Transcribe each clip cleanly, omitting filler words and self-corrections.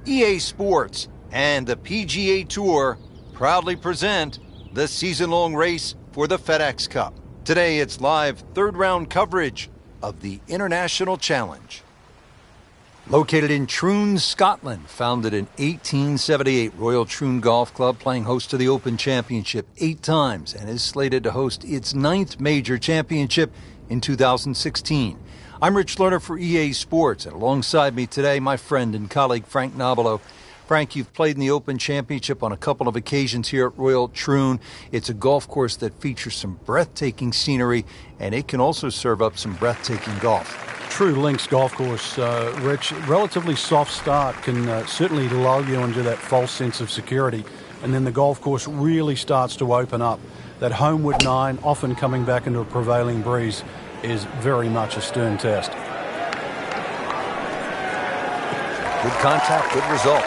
EA Sports and the PGA Tour proudly present the season-long race for the FedEx Cup. Today it's live third-round coverage of the International Challenge. Located in Troon, Scotland, founded in 1878, Royal Troon Golf Club playing host to the Open Championship 8 times and is slated to host its 9th major championship in 2016. I'm Rich Lerner for EA Sports, and alongside me today, my friend and colleague Frank Nobilo. Frank, you've played in the Open Championship on a couple of occasions here at Royal Troon. It's a golf course that features some breathtaking scenery, and it can also serve up some breathtaking golf. True links golf course, Rich. Relatively soft start can certainly lull you into that false sense of security, and then the golf course really starts to open up. That homeward 9, often coming back into a prevailing breeze, is very much a stern test. Good contact, good result.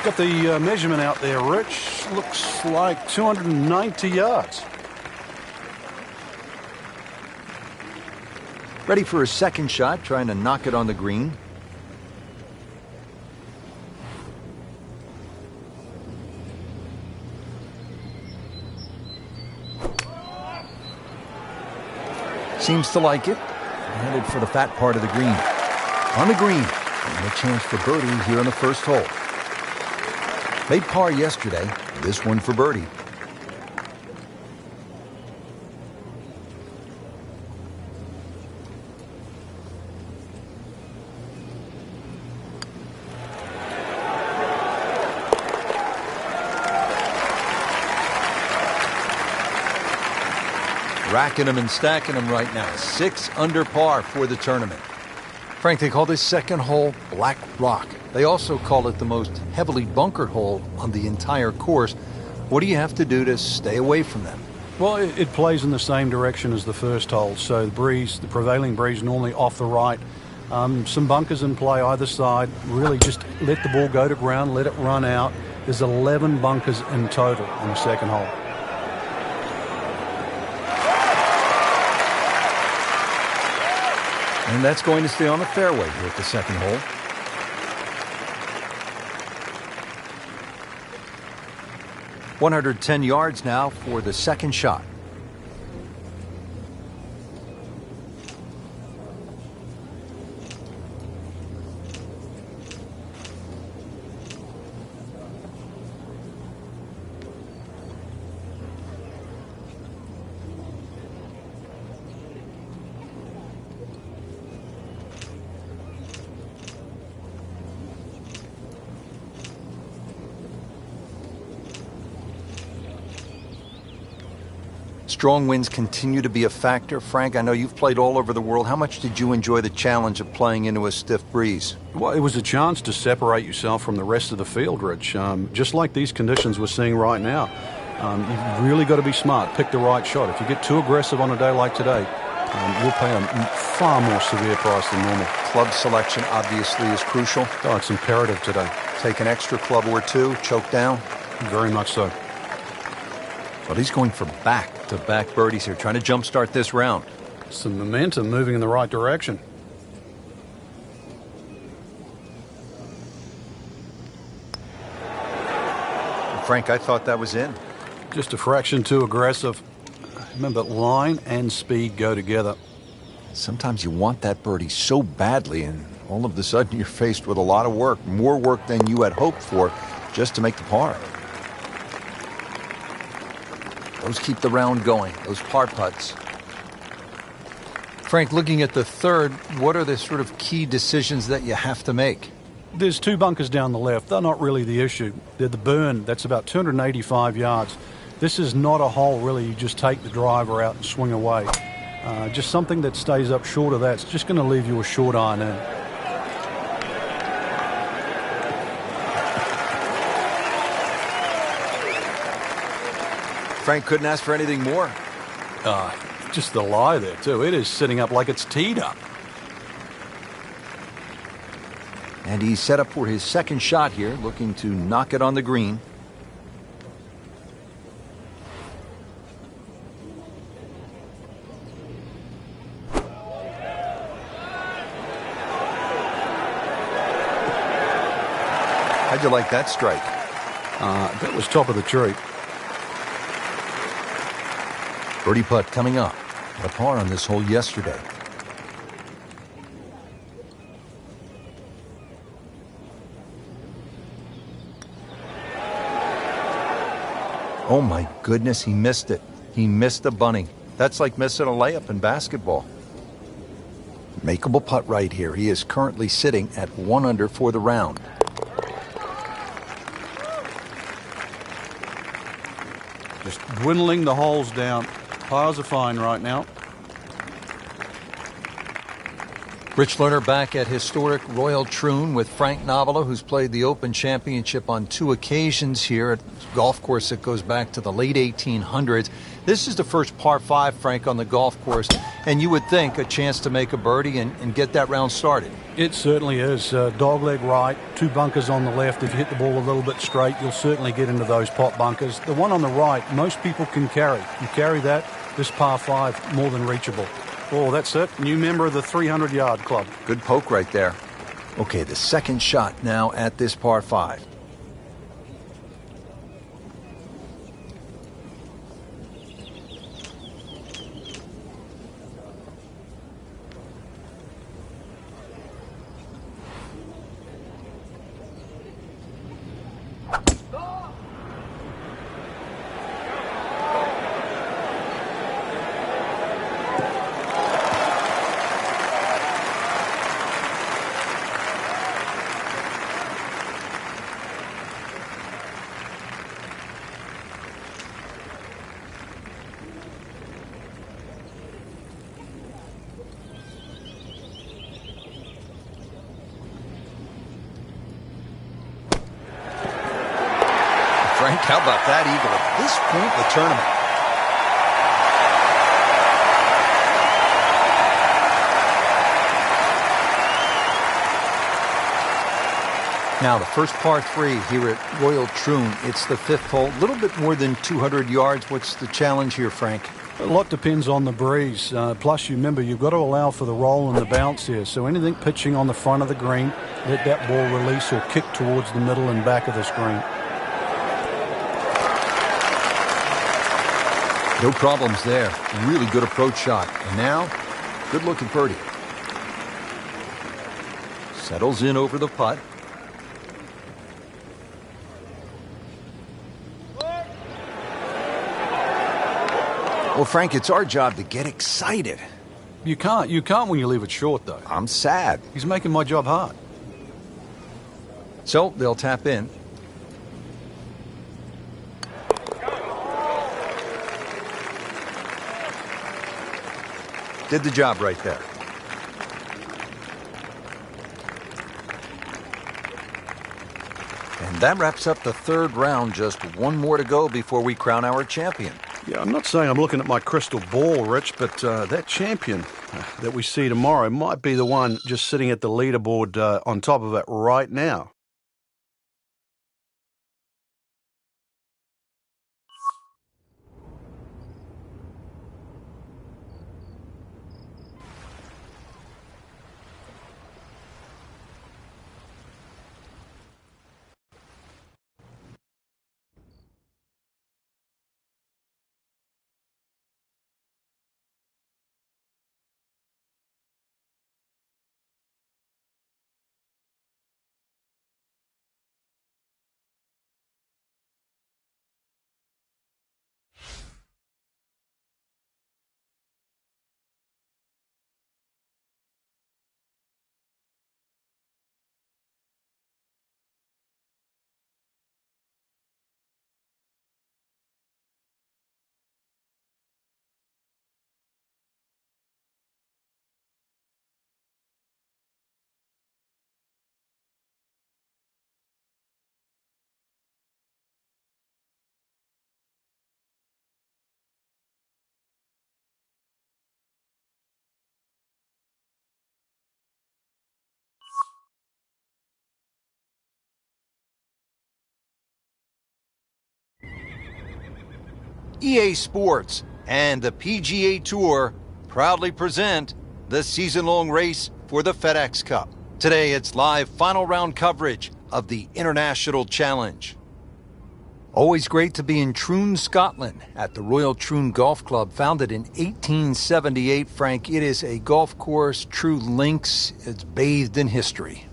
Got the measurement out there, Rich. Looks like 290 yards. Ready for his second shot, trying to knock it on the green. Seems to like it. Headed for the fat part of the green. On the green, and a chance for birdie here on the first hole. Made par yesterday, this one for birdie. Racking them and stacking them right now. 6 under par for the tournament. Frank, they call this second hole Black Rock. They also call it the most heavily bunkered hole on the entire course. What do you have to do to stay away from them? Well, it plays in the same direction as the first hole. So the prevailing breeze normally off the right. Some bunkers in play either side. Really just let the ball go to ground, let it run out. There's 11 bunkers in total on the second hole. And that's going to stay on the fairway here at the second hole. .110 yards now for the second shot. Strong winds continue to be a factor. Frank, I know you've played all over the world. How much did you enjoy the challenge of playing into a stiff breeze? Well, it was a chance to separate yourself from the rest of the field, Rich. Just like these conditions we're seeing right now. You've really got to be smart, pick the right shot. If you get too aggressive on a day like today, you'll pay a far more severe price than normal. Club selection obviously is crucial. Oh, it's imperative today. Take an extra club or two, choke down. Very much so. Well, he's going for back-to-back birdies here, trying to jumpstart this round. Some momentum moving in the right direction. Frank, I thought that was in. Just a fraction too aggressive. Remember, line and speed go together. Sometimes you want that birdie so badly, and all of a sudden you're faced with a lot of work, more work than you had hoped for, just to make the par. Those keep the round going, those par putts. Frank, looking at the third, what are the sort of key decisions that you have to make? There's 2 bunkers down the left. They're not really the issue. They're the burn. That's about 285 yards. This is not a hole, really. You just take the driver out and swing away. Just something that stays up short of that. It's just going to leave you a short iron in. Frank couldn't ask for anything more. Just the lie there, too. It is sitting up like it's teed up. And he's set up for his second shot here, looking to knock it on the green. you like that strike? That was top of the tree. Birdie putt coming up. A par on this hole yesterday. Oh my goodness, he missed it. He missed the bunny. That's like missing a layup in basketball. Makeable putt right here. He is currently sitting at 1 under for the round. Just dwindling the holes down. Pars are fine right now. Rich Lerner back at historic Royal Troon with Frank Novola, who's played the Open Championship on 2 occasions here at a golf course that goes back to the late 1800s. This is the first par 5, Frank, on the golf course, and you would think a chance to make a birdie and get that round started. It certainly is. Dogleg right, 2 bunkers on the left. If you hit the ball a little bit straight, you'll certainly get into those pot bunkers. The one on the right, most people can carry. You carry that, this par 5, more than reachable. Oh, that's it. New member of the 300-yard club. Good poke right there. Okay, the second shot now at this par 5. Frank, how about that eagle at this point in the tournament? Now, the first par 3 here at Royal Troon. It's the 5th hole, a little bit more than 200 yards. What's the challenge here, Frank? A lot depends on the breeze. Plus, you remember, you've got to allow for the roll and the bounce here. So anything pitching on the front of the green, let that ball release or kick towards the middle and back of the screen. No problems there. Really good approach shot. And now, good looking birdie. Settles in over the putt. Well, Frank, it's our job to get excited. You can't when you leave it short, though. I'm sad. He's making my job hard. So they'll tap in. Did the job right there. And that wraps up the 3rd round. Just 1 more to go before we crown our champion. Yeah, I'm not saying I'm looking at my crystal ball, Rich, but that champion that we see tomorrow might be the one just sitting at the leaderboard on top of it right now. EA Sports and the PGA Tour proudly present the season-long race for the FedEx Cup. Today, it's live final round coverage of the International Challenge. Always great to be in Troon, Scotland, at the Royal Troon Golf Club, founded in 1878. Frank, it is a golf course, true links. It's bathed in history.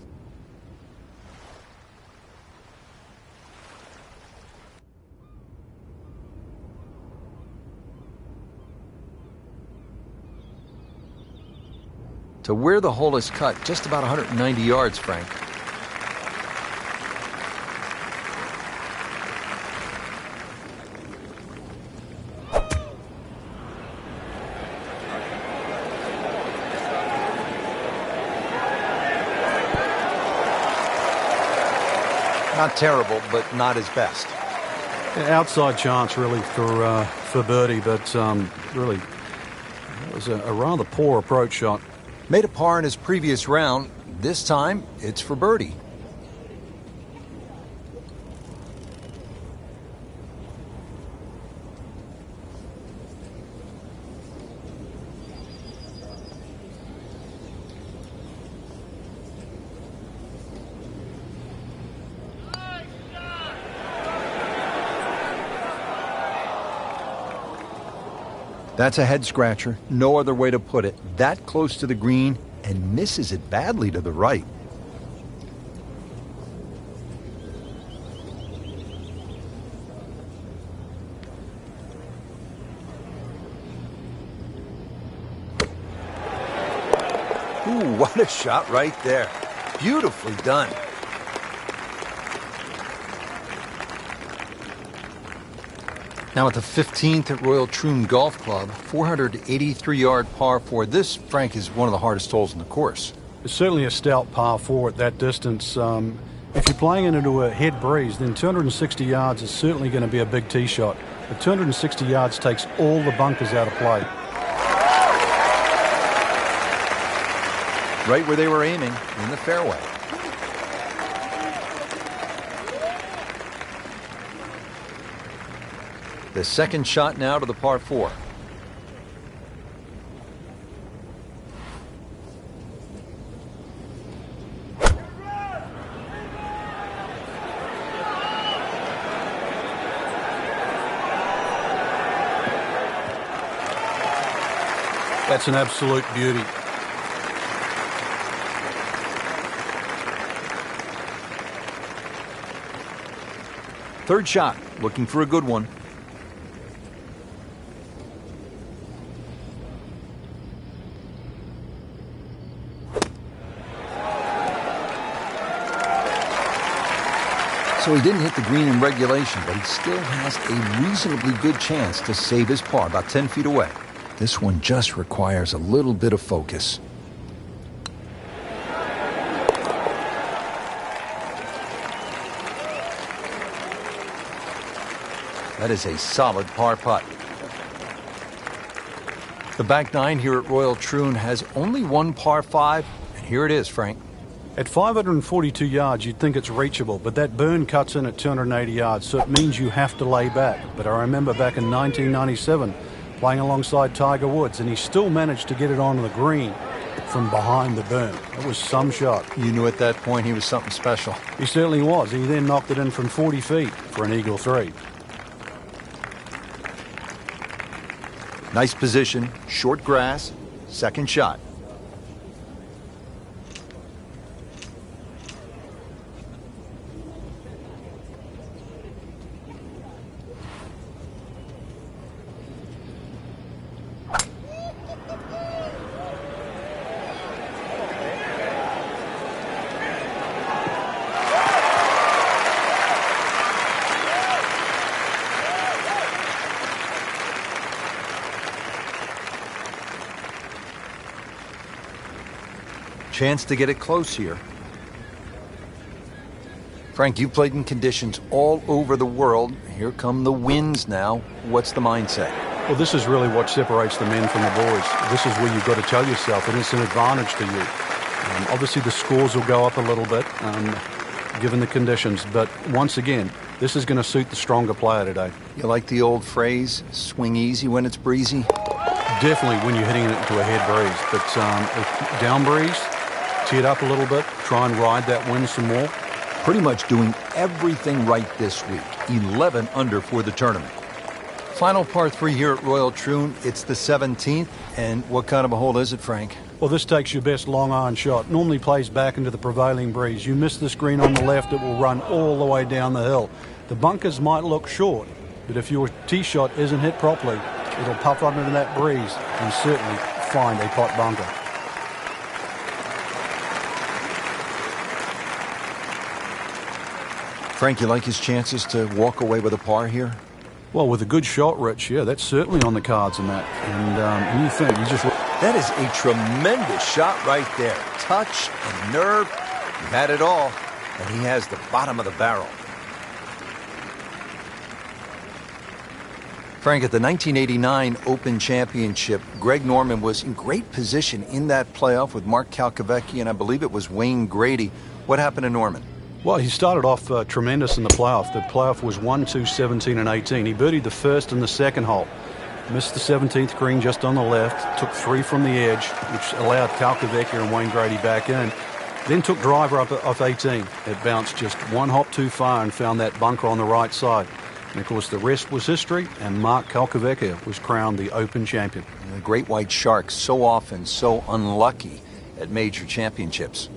To where the hole is cut, just about 190 yards, Frank. Not terrible, but not his best. Outside chance, really, for birdie, but really, it was a rather poor approach shot. Made a par in his previous round. This time, it's for birdie. That's a head scratcher, no other way to put it. That close to the green and misses it badly to the right. Ooh, what a shot right there. Beautifully done. Now at the 15th at Royal Troon Golf Club, 483-yard par 4. This, Frank, is one of the hardest holes in the course. It's certainly a stout par 4 at that distance. If you're playing it into a head breeze, then 260 yards is certainly going to be a big tee shot. But 260 yards takes all the bunkers out of play. Right where they were aiming, in the fairway. The second shot now to the par 4. That's an absolute beauty. Third shot, looking for a good one. So he didn't hit the green in regulation, but he still has a reasonably good chance to save his par, about 10 feet away. This one just requires a little bit of focus. That is a solid par putt. The back nine here at Royal Troon has only one par 5, and here it is, Frank. At 542 yards, you'd think it's reachable, but that burn cuts in at 280 yards, so it means you have to lay back. But I remember back in 1997, playing alongside Tiger Woods, and he still managed to get it onto the green from behind the burn. It was some shot. You knew at that point he was something special. He certainly was. He then knocked it in from 40 feet for an eagle 3. Nice position, short grass, second shot. Chance to get it close here. Frank, you played in conditions all over the world. Here come the winds now. What's the mindset? Well, this is really what separates the men from the boys. This is where you've got to tell yourself that it's an advantage to you. Obviously, the scores will go up a little bit given the conditions. But once again, this is going to suit the stronger player today. You like the old phrase, swing easy when it's breezy? Definitely when you're hitting it into a head breeze. But down breeze, tee it up a little bit, try and ride that wind some more. pretty much doing everything right this week. 11 under for the tournament. Final par 3 here at Royal Troon. It's the 17th. And what kind of a hole is it, Frank? Well, this takes your best long iron shot. Normally plays back into the prevailing breeze. You miss this green on the left, it will run all the way down the hill. The bunkers might look short, but if your tee shot isn't hit properly, it'll puff up into that breeze and certainly find a pot bunker. Frank, you like his chances to walk away with a par here? Well, with a good shot, Rich, yeah, that's certainly on the cards in that. And you think, you just... That is a tremendous shot right there. Touch and nerve. He had it all, and he has the bottom of the barrel. Frank, at the 1989 Open Championship, Greg Norman was in great position in that playoff with Mark Calcavecchi, and I believe it was Wayne Grady. What happened to Norman? Well, he started off tremendous in the playoff. The playoff was 1, 2, 17, and 18. He birdied the first and the second hole. Missed the 17th green just on the left. Took 3 from the edge, which allowed Calcavecchi and Wayne Grady back in. Then took driver up off 18. It bounced just 1 hop too far and found that bunker on the right side. And, of course, the rest was history, and Mark Calcavecchi was crowned the Open champion. The great white shark, so often so unlucky at major championships.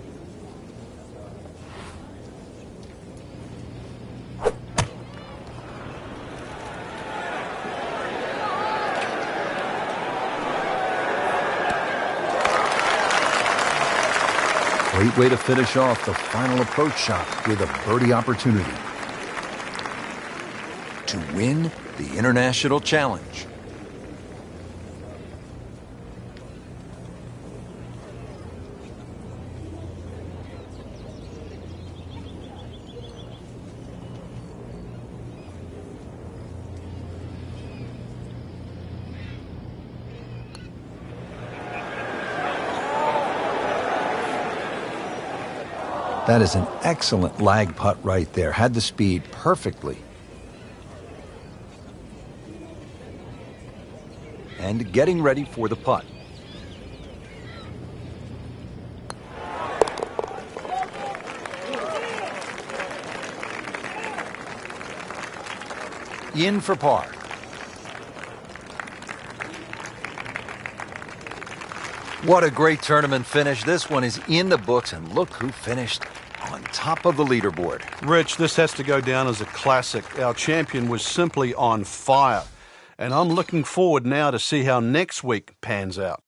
Great way to finish off the final approach shot with a birdie opportunity to win the International Challenge. That is an excellent lag putt right there. Had the speed perfectly. And getting ready for the putt. In for par. What a great tournament finish. This one is in the books, and look who finished on top of the leaderboard. Rich, this has to go down as a classic. Our champion was simply on fire. And I'm looking forward now to see how next week pans out.